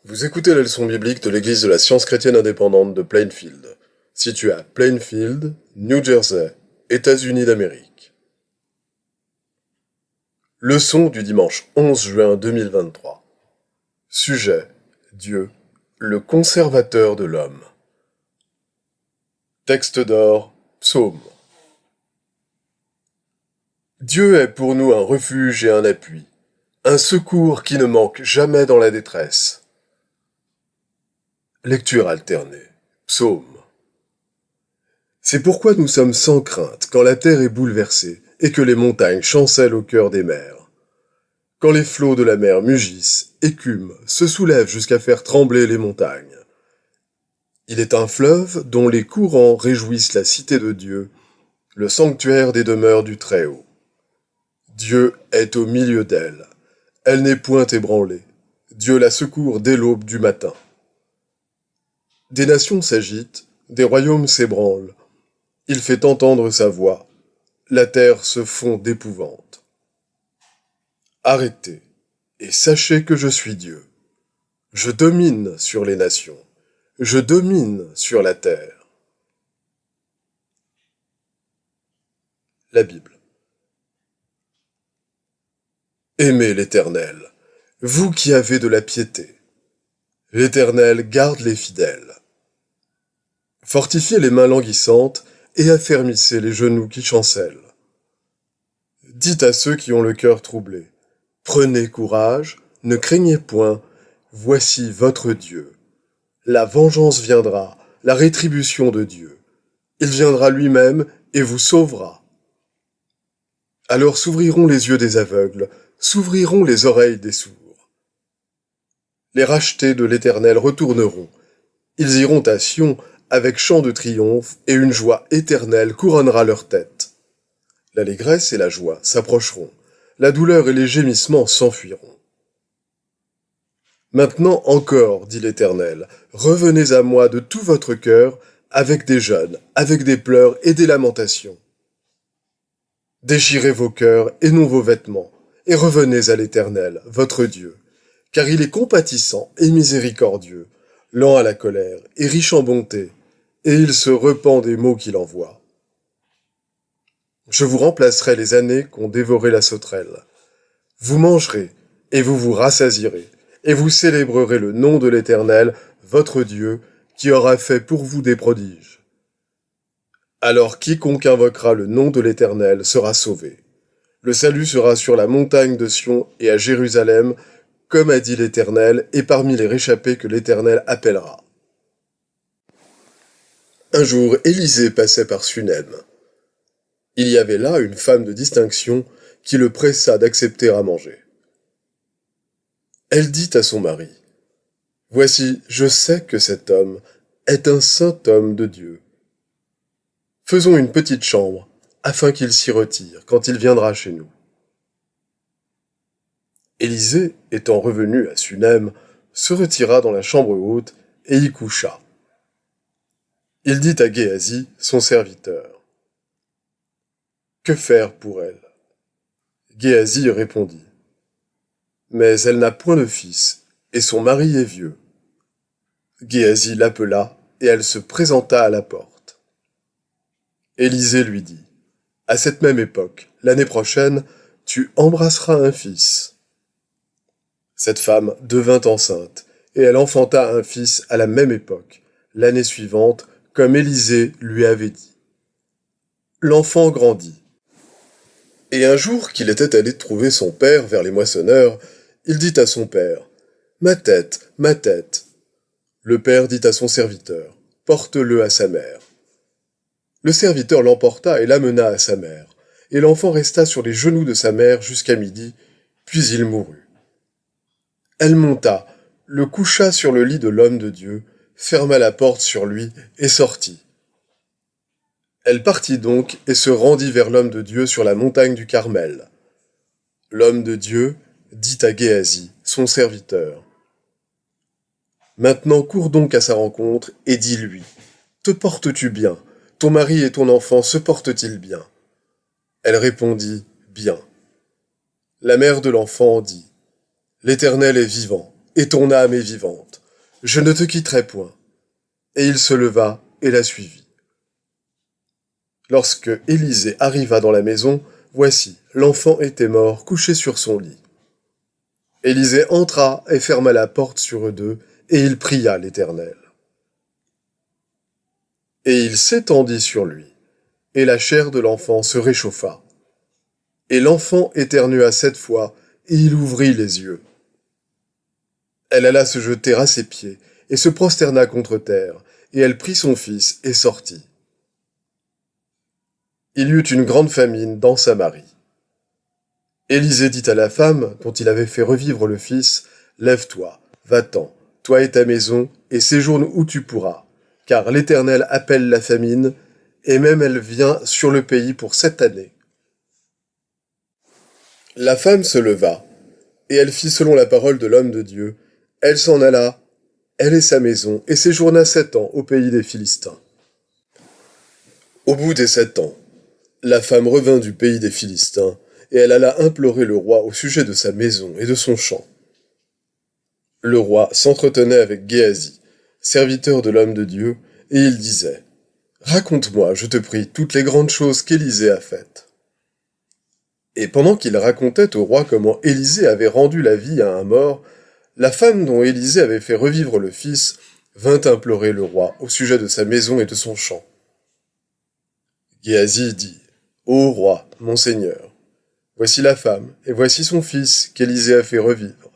Vous écoutez la leçon biblique de l'Église de la Science chrétienne indépendante de Plainfield, située à Plainfield, New Jersey, États-Unis d'Amérique. Leçon du dimanche 11 juin 2023. Sujet: Dieu, le conservateur de l'homme. Texte d'or, Psaume. Dieu est pour nous un refuge et un appui, un secours qui ne manque jamais dans la détresse. Lecture alternée. Psaume. C'est pourquoi nous sommes sans crainte quand la terre est bouleversée et que les montagnes chancellent au cœur des mers. Quand les flots de la mer mugissent, écument, se soulèvent jusqu'à faire trembler les montagnes. Il est un fleuve dont les courants réjouissent la cité de Dieu, le sanctuaire des demeures du Très-Haut. Dieu est au milieu d'elle. Elle n'est point ébranlée. Dieu la secourt dès l'aube du matin. Des nations s'agitent, des royaumes s'ébranlent. Il fait entendre sa voix. La terre se fond d'épouvante. Arrêtez, et sachez que je suis Dieu. Je domine sur les nations. Je domine sur la terre. La Bible. Aimez l'Éternel, vous qui avez de la piété. L'Éternel garde les fidèles. Fortifiez les mains languissantes et affermissez les genoux qui chancellent. Dites à ceux qui ont le cœur troublé, prenez courage, ne craignez point, voici votre Dieu. La vengeance viendra, la rétribution de Dieu. Il viendra lui-même et vous sauvera. Alors s'ouvriront les yeux des aveugles, s'ouvriront les oreilles des sourds. Les rachetés de l'Éternel retourneront. Ils iront à Sion avec chant de triomphe, et une joie éternelle couronnera leur tête. L'allégresse et la joie s'approcheront, la douleur et les gémissements s'enfuiront. Maintenant encore, dit l'Éternel, revenez à moi de tout votre cœur, avec des jeûnes, avec des pleurs et des lamentations. Déchirez vos cœurs et non vos vêtements, et revenez à l'Éternel, votre Dieu, car il est compatissant et miséricordieux, lent à la colère et riche en bonté, et il se repent des maux qu'il envoie. Je vous remplacerai les années qu'ont dévoré la sauterelle. Vous mangerez, et vous vous rassasierez, et vous célébrerez le nom de l'Éternel, votre Dieu, qui aura fait pour vous des prodiges. Alors quiconque invoquera le nom de l'Éternel sera sauvé. Le salut sera sur la montagne de Sion et à Jérusalem, comme a dit l'Éternel, et parmi les réchappés que l'Éternel appellera. Un jour, Élisée passait par Sunem. Il y avait là une femme de distinction qui le pressa d'accepter à manger. Elle dit à son mari, « Voici, je sais que cet homme est un saint homme de Dieu. Faisons une petite chambre, afin qu'il s'y retire quand il viendra chez nous. » Élisée, étant revenu à Sunem, se retira dans la chambre haute et y coucha. Il dit à Géasi, son serviteur, « Que faire pour elle ?» Géasi répondit, « Mais elle n'a point de fils, et son mari est vieux. » Géasi l'appela, et elle se présenta à la porte. Élisée lui dit, « À cette même époque, l'année prochaine, tu embrasseras un fils. » Cette femme devint enceinte, et elle enfanta un fils à la même époque, l'année suivante, comme Élisée lui avait dit. L'enfant grandit. Et un jour qu'il était allé trouver son père vers les moissonneurs, il dit à son père, « Ma tête, ma tête. » Le père dit à son serviteur, « Porte-le à sa mère. » Le serviteur l'emporta et l'amena à sa mère, et l'enfant resta sur les genoux de sa mère jusqu'à midi, puis il mourut. Elle monta, le coucha sur le lit de l'homme de Dieu, ferma la porte sur lui et sortit. Elle partit donc et se rendit vers l'homme de Dieu sur la montagne du Carmel. L'homme de Dieu dit à Géasi, son serviteur, « Maintenant cours donc à sa rencontre et dis-lui, « Te portes-tu bien? Ton mari et ton enfant se portent-ils bien ?» Elle répondit, « Bien. » La mère de l'enfant dit, « L'Éternel est vivant, et ton âme est vivante. Je ne te quitterai point. » Et il se leva et la suivit. Lorsque Élisée arriva dans la maison, voici, l'enfant était mort, couché sur son lit. Élisée entra et ferma la porte sur eux deux, et il pria l'Éternel. Et il s'étendit sur lui, et la chair de l'enfant se réchauffa. Et l'enfant éternua 7 fois, et il ouvrit les yeux. Elle alla se jeter à ses pieds, et se prosterna contre terre, et elle prit son fils et sortit. Il y eut une grande famine dans Samarie. Élisée dit à la femme, dont il avait fait revivre le fils, « Lève-toi, va-t'en, toi et ta maison, et séjourne où tu pourras, car l'Éternel appelle la famine, et même elle vient sur le pays pour 7 années. » La femme se leva, et elle fit selon la parole de l'homme de Dieu. Elle s'en alla, elle et sa maison, et séjourna 7 ans au pays des Philistins. Au bout des 7 ans, la femme revint du pays des Philistins, et elle alla implorer le roi au sujet de sa maison et de son champ. Le roi s'entretenait avec Géasi, serviteur de l'homme de Dieu, et il disait, « Raconte-moi, je te prie, toutes les grandes choses qu'Élisée a faites. » Et pendant qu'il racontait au roi comment Élisée avait rendu la vie à un mort, la femme dont Élisée avait fait revivre le fils vint implorer le roi au sujet de sa maison et de son champ. Géasi dit, « Ô roi, mon seigneur, voici la femme, et voici son fils qu'Élisée a fait revivre. »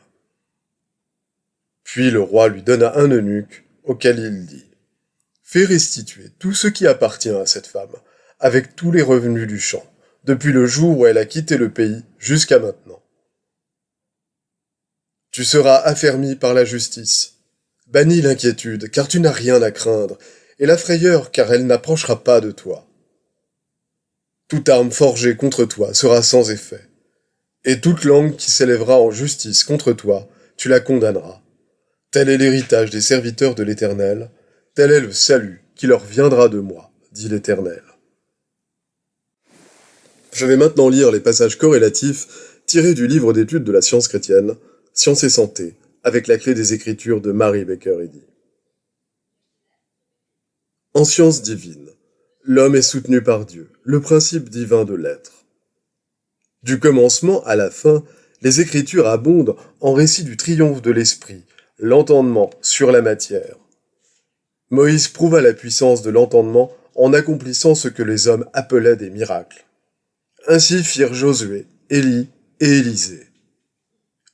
Puis le roi lui donna un eunuque, auquel il dit, « Fais restituer tout ce qui appartient à cette femme, avec tous les revenus du champ, depuis le jour où elle a quitté le pays jusqu'à maintenant. Tu seras affermi par la justice. Bannis l'inquiétude, car tu n'as rien à craindre, et la frayeur, car elle n'approchera pas de toi. Toute arme forgée contre toi sera sans effet, et toute langue qui s'élèvera en justice contre toi, tu la condamneras. Tel est l'héritage des serviteurs de l'Éternel, tel est le salut qui leur viendra de moi, dit l'Éternel. » Je vais maintenant lire les passages corrélatifs tirés du livre d'études de la science chrétienne, Science et santé, avec la clé des Écritures de Mary Baker Eddy. En science divine, l'homme est soutenu par Dieu, le principe divin de l'être. Du commencement à la fin, les Écritures abondent en récits du triomphe de l'esprit, l'entendement sur la matière. Moïse prouva la puissance de l'entendement en accomplissant ce que les hommes appelaient des miracles. Ainsi firent Josué, Élie et Élisée.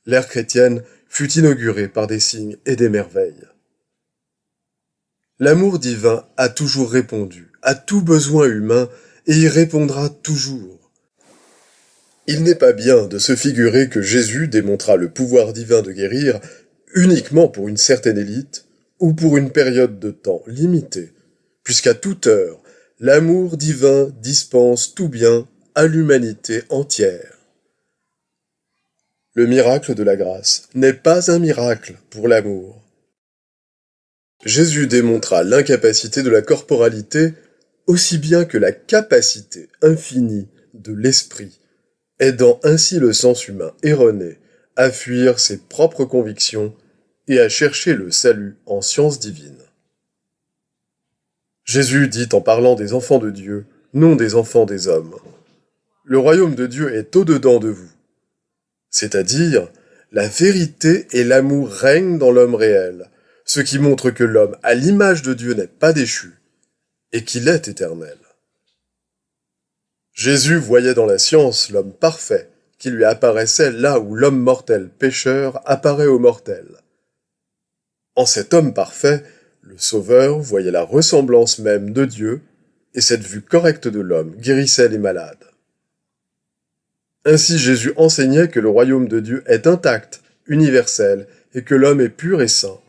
L'ère chrétienne fut inaugurée par des signes et des merveilles. L'amour divin a toujours répondu à tout besoin humain et y répondra toujours. Il n'est pas bien de se figurer que Jésus démontra le pouvoir divin de guérir uniquement pour une certaine élite ou pour une période de temps limitée, puisqu'à toute heure, l'amour divin dispense tout bien à l'humanité entière. Le miracle de la grâce n'est pas un miracle pour l'amour. Jésus démontra l'incapacité de la corporalité aussi bien que la capacité infinie de l'esprit, aidant ainsi le sens humain erroné à fuir ses propres convictions et à chercher le salut en science divine. Jésus dit en parlant des enfants de Dieu, non des enfants des hommes. Le royaume de Dieu est au-dedans de vous. C'est-à-dire, la vérité et l'amour règnent dans l'homme réel, ce qui montre que l'homme à l'image de Dieu n'est pas déchu, et qu'il est éternel. Jésus voyait dans la science l'homme parfait, qui lui apparaissait là où l'homme mortel pécheur apparaît au mortel. En cet homme parfait, le Sauveur voyait la ressemblance même de Dieu, et cette vue correcte de l'homme guérissait les malades. Ainsi Jésus enseignait que le royaume de Dieu est intact, universel, et que l'homme est pur et saint.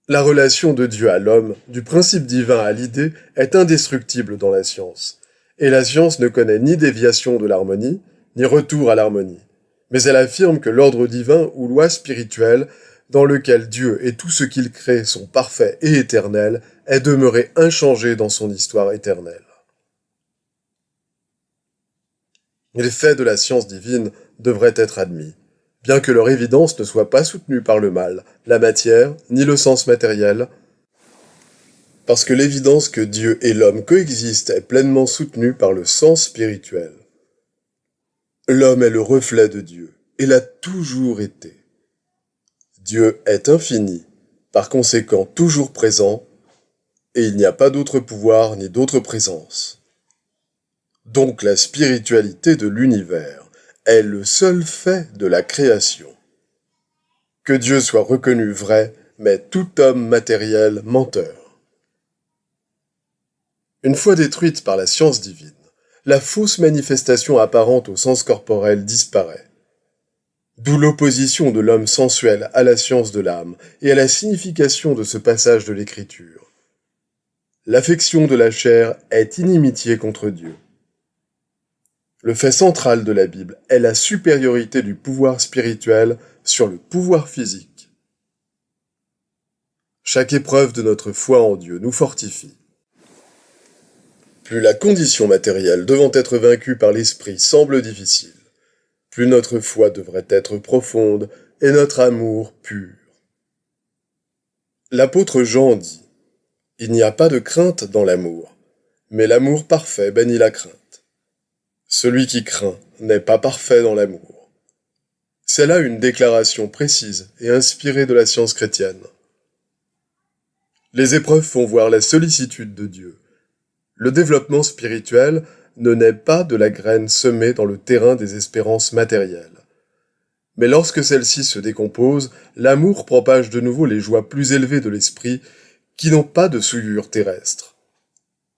La relation de Dieu à l'homme, du principe divin à l'idée, est indestructible dans la science, et la science ne connaît ni déviation de l'harmonie, ni retour à l'harmonie, mais elle affirme que l'ordre divin ou loi spirituelle, dans lequel Dieu et tout ce qu'il crée sont parfaits et éternels, est demeuré inchangé dans son histoire éternelle. Les faits de la science divine devraient être admis. bien que leur évidence ne soit pas soutenue par le mal, la matière, ni le sens matériel, parce que l'évidence que Dieu et l'homme coexistent est pleinement soutenue par le sens spirituel. L'homme est le reflet de Dieu, et l'a toujours été. Dieu est infini, par conséquent toujours présent, et il n'y a pas d'autre pouvoir ni d'autre présence. Donc la spiritualité de l'univers est le seul fait de la création. Que Dieu soit reconnu vrai, mais tout homme matériel menteur. Une fois détruite par la science divine, la fausse manifestation apparente au sens corporel disparaît. D'où l'opposition de l'homme sensuel à la science de l'âme et à la signification de ce passage de l'Écriture. L'affection de la chair est inimitié contre Dieu. Le fait central de la Bible est la supériorité du pouvoir spirituel sur le pouvoir physique. Chaque épreuve de notre foi en Dieu nous fortifie. Plus la condition matérielle devant être vaincue par l'esprit semble difficile, plus notre foi devrait être profonde et notre amour pur. L'apôtre Jean dit : « Il n'y a pas de crainte dans l'amour, mais l'amour parfait bannit la crainte. Celui qui craint n'est pas parfait dans l'amour. » C'est là une déclaration précise et inspirée de la science chrétienne. Les épreuves font voir la sollicitude de Dieu. Le développement spirituel ne naît pas de la graine semée dans le terrain des espérances matérielles. Mais lorsque celle-ci se décompose, l'amour propage de nouveau les joies plus élevées de l'esprit qui n'ont pas de souillure terrestre.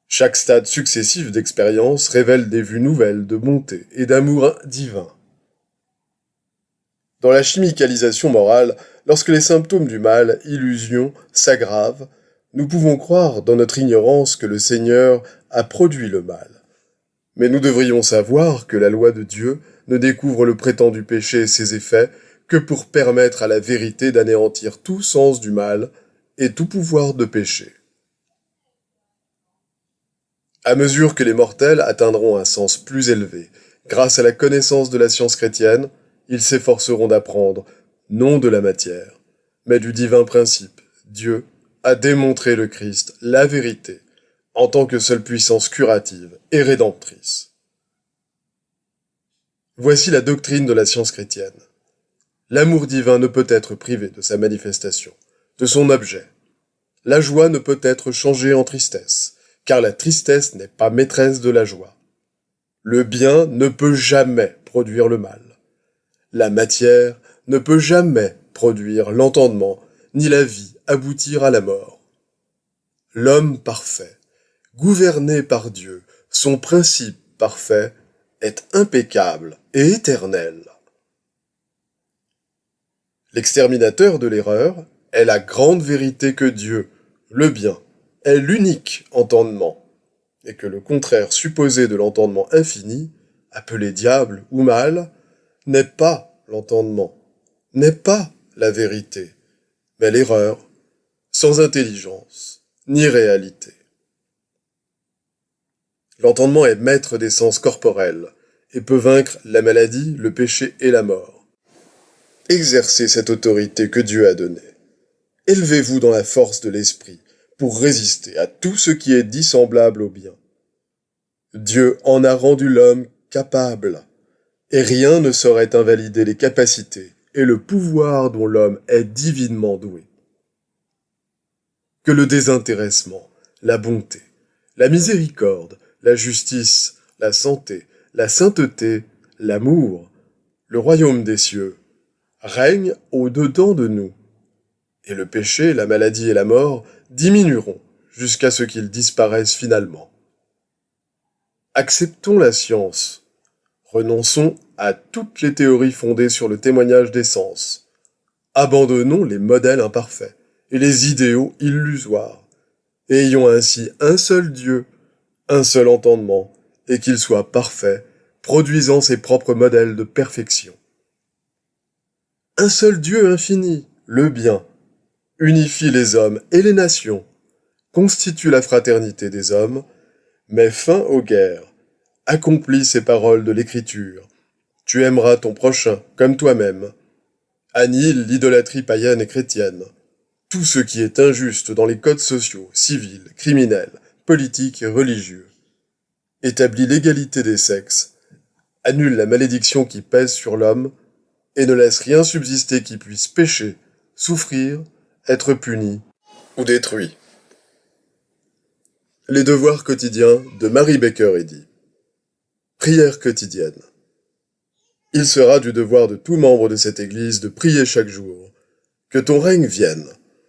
Chaque stade successif d'expérience révèle des vues nouvelles de bonté et d'amour divin. Dans la chimicalisation morale, lorsque les symptômes du mal, illusion, s'aggravent, nous pouvons croire dans notre ignorance que le Seigneur a produit le mal. Mais nous devrions savoir que la loi de Dieu ne découvre le prétendu péché et ses effets que pour permettre à la vérité d'anéantir tout sens du mal et tout pouvoir de péché. À mesure que les mortels atteindront un sens plus élevé, grâce à la connaissance de la science chrétienne, ils s'efforceront d'apprendre, non de la matière, mais du divin principe. Dieu a démontré le Christ, la vérité, en tant que seule puissance curative et rédemptrice. Voici la doctrine de la science chrétienne. L'amour divin ne peut être privé de sa manifestation, de son objet. La joie ne peut être changée en tristesse, car la tristesse n'est pas maîtresse de la joie. Le bien ne peut jamais produire le mal. La matière ne peut jamais produire l'entendement, ni la vie aboutir à la mort. L'homme parfait, gouverné par Dieu, son principe parfait, est impeccable et éternel. L'exterminateur de l'erreur est la grande vérité que Dieu, le bien, est l'unique entendement, et que le contraire supposé de l'entendement infini, appelé diable ou mal, n'est pas l'entendement, n'est pas la vérité, mais l'erreur, sans intelligence ni réalité. L'entendement est maître des sens corporels et peut vaincre la maladie, le péché et la mort. Exercez cette autorité que Dieu a donnée. Élevez-vous dans la force de l'esprit pour résister à tout ce qui est dissemblable au bien. Dieu en a rendu l'homme capable, et rien ne saurait invalider les capacités et le pouvoir dont l'homme est divinement doué. Que le désintéressement, la bonté, la miséricorde, la justice, la santé, la sainteté, l'amour, le royaume des cieux, règnent au-dedans de nous, et le péché, la maladie et la mort diminueront jusqu'à ce qu'ils disparaissent finalement. Acceptons la science, renonçons à toutes les théories fondées sur le témoignage des sens, abandonnons les modèles imparfaits et les idéaux illusoires, et ayons ainsi un seul Dieu, un seul entendement, et qu'il soit parfait, produisant ses propres modèles de perfection. Un seul Dieu infini, le bien, unifie les hommes et les nations, constitue la fraternité des hommes, met fin aux guerres, accomplit ces paroles de l'Écriture. Tu aimeras ton prochain comme toi-même, annihile l'idolâtrie païenne et chrétienne, tout ce qui est injuste dans les codes sociaux, civils, criminels, politiques et religieux, établit l'égalité des sexes, annule la malédiction qui pèse sur l'homme et ne laisse rien subsister qui puisse pécher, souffrir, être puni ou détruit. Les devoirs quotidiens de Mary Baker Eddy. Prière quotidienne. Il sera du devoir de tout membre de cette Église de prier chaque jour. Que ton règne vienne,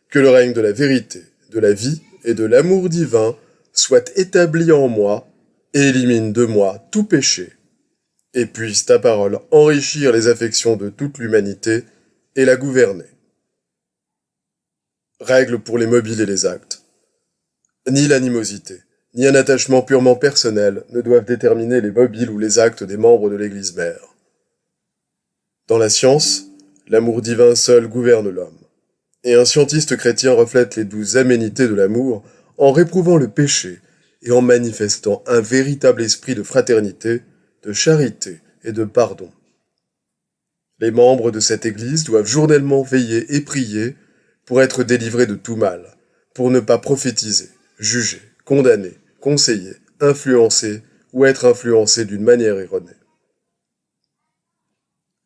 que le règne de la vérité, de la vie et de l'amour divin soit établi en moi et élimine de moi tout péché, et puisse ta parole enrichir les affections de toute l'humanité et la gouverner. Règles pour les mobiles et les actes. Ni l'animosité, ni un attachement purement personnel ne doivent déterminer les mobiles ou les actes des membres de l'Église mère. Dans la science, l'amour divin seul gouverne l'homme, et un scientiste chrétien reflète les douces aménités de l'amour en réprouvant le péché et en manifestant un véritable esprit de fraternité, de charité et de pardon. Les membres de cette Église doivent journellement veiller et prier pour être délivrés de tout mal, pour ne pas prophétiser, juger, condamner, conseiller, influencer ou être influencé d'une manière erronée.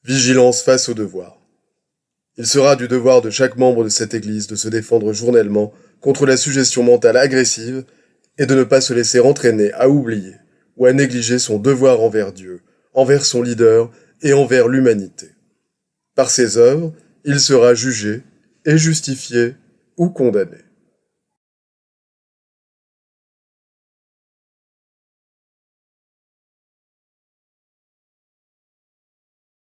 Vigilance face au devoir. Il sera du devoir de chaque membre de cette Église de se défendre journellement contre la suggestion mentale agressive et de ne pas se laisser entraîner à oublier ou à négliger son devoir envers Dieu, envers son leader et envers l'humanité. Par ses œuvres, il sera jugé et justifié ou condamné.